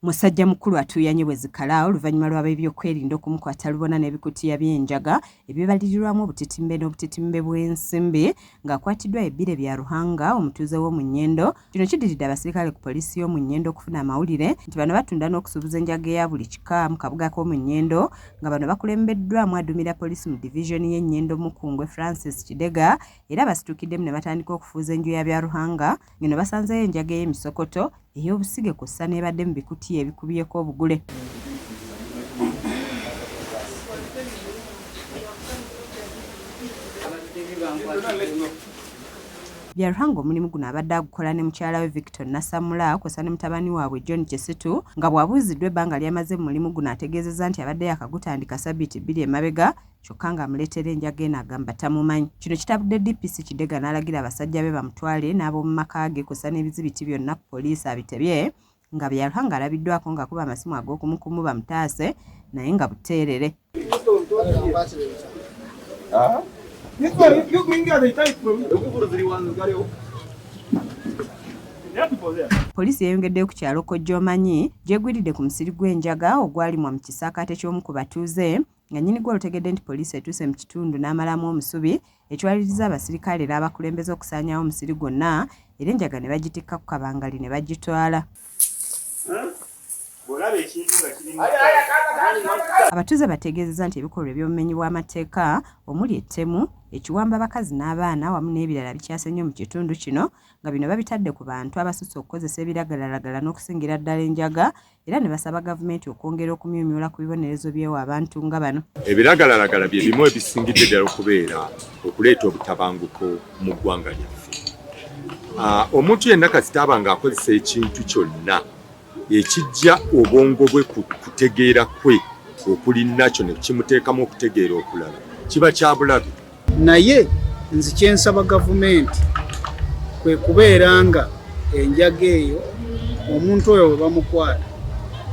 Musajja mukulu atuyanye bwezikala oluvannyuma lw'ab'ebyokwerinda okumukwata lubona n'ebikutiya by'enjaga ebibalirirwamu obutitimbe n'obutitimbe bw'ensimbi ng'akwatiddwa ebbire bya Ruhanga omutuuze w'omu Nyendo. Kino kiddiridde abasirikale ku poliisi y'omu Nyendo okufuna amawulire nti bano batunda n'okusuubuza enjaga eya buli kika mu kabuga k'omu Nyendo, nga bano bakulembeddwamu adumira poliisi mu divisioni y'e Nyendo Mukungwe Francis Kidega, era basitukiddemu ne batandika okufuuza enju ya bya Ruhanga ngeno basanzeeyo enjaga ey'emisokoto ey'obusige kw'ossa n'ebadde mu bikutiya ebikubyeko obugule. Bya Ruhanga omulimu guno abadde agukola ne mukyala we Victor Nasamula kw'ossa ne mutabani waabwe John Kisitu, nga bw'abuuziddwa ebbanga ly'amaze mu mulimu guno ategeezezza nti abadde yakagutandika ssabbiiti 2 emabega kyokka ng'amuleetera enjaga eno agamba tamumanyi. Kino kitabudde DPC Kidega n'alagira abasajja be bamutwale n'ab'omu maka ge kw'ossa n'ebizibiti byonna ku poliisi abitebye, nga Bya Ruhanga alabiddwako ng'akuba amasimu ag'okumukumu bamutaase naye nga buteerere. Poliisi yeyongeddeyo ku kyalo Kojjomanyi gyegwiridde ku musiri gw'enjaga ogwalimwa mu kisaakaate ky'omu ku batuuze, nga nnyinigwo olutegedde nti poliisi etuuse mu kitundu n'amalamu omusubi ekiwaliriza abasirikale n'abakulembeze okusaanyaawo omusiri gwonna, era enjaga ne bagitikka ku kabangali ne bagitwala. Abatuuze bategeezezza nti ebikolwa eby'obumenyi bw'amateeka omuli ettemu, ekiwamba abakazi n'abaana wamu n'ebirala bikyase nnyo mu kitundu kino, nga bino babitadde ku bantu abasusse okukozesa ebiragalalagala n'okusingira ddala enjaga, era ne basaba gavumenti okwongera okumyumyula ku bibonerezo by'ewa abantu nga bano. Ebiragalalagala bye bimu ebisingidde ddala okuleeta obutabanguko mu ggwanga lyaffe. Omuntu yenna kasita aba ng'akozesa ekintu kyonna ekijja obwongo bwe kutegeera kwe okuli nakyo ne kimuteekamu okutegeera okulala kiba kya bulabe. Naye nzi kyensaba gavumenti kwe kubeera nga enjaga eyo omuntu oyo bwe bamukwata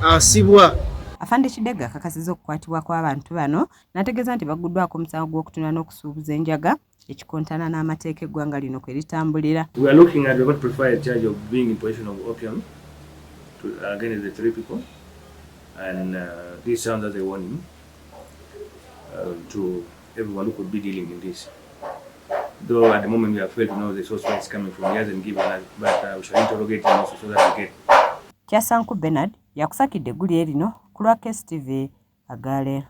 asibwa. Afande Kidega akakasizza okukwatibwa kw'abantu bano n'ategeeza nti baguddwako omusango gw'okutunda n'okusuubuza enjaga ekikontana n'amateeka eggwanga lino kwe litambulira. We are looking at the preferred charge of being in possession of opium against the 3 people, and this sounds as a warning to everyone who could be dealing in this. Though at the moment we have failed to know the source where it's coming from, he hasn't given us, but we shall interrogate him also so that we get. Kyasanku Bernard yakusakidde eggulu erino ku lwa KSTV Agale.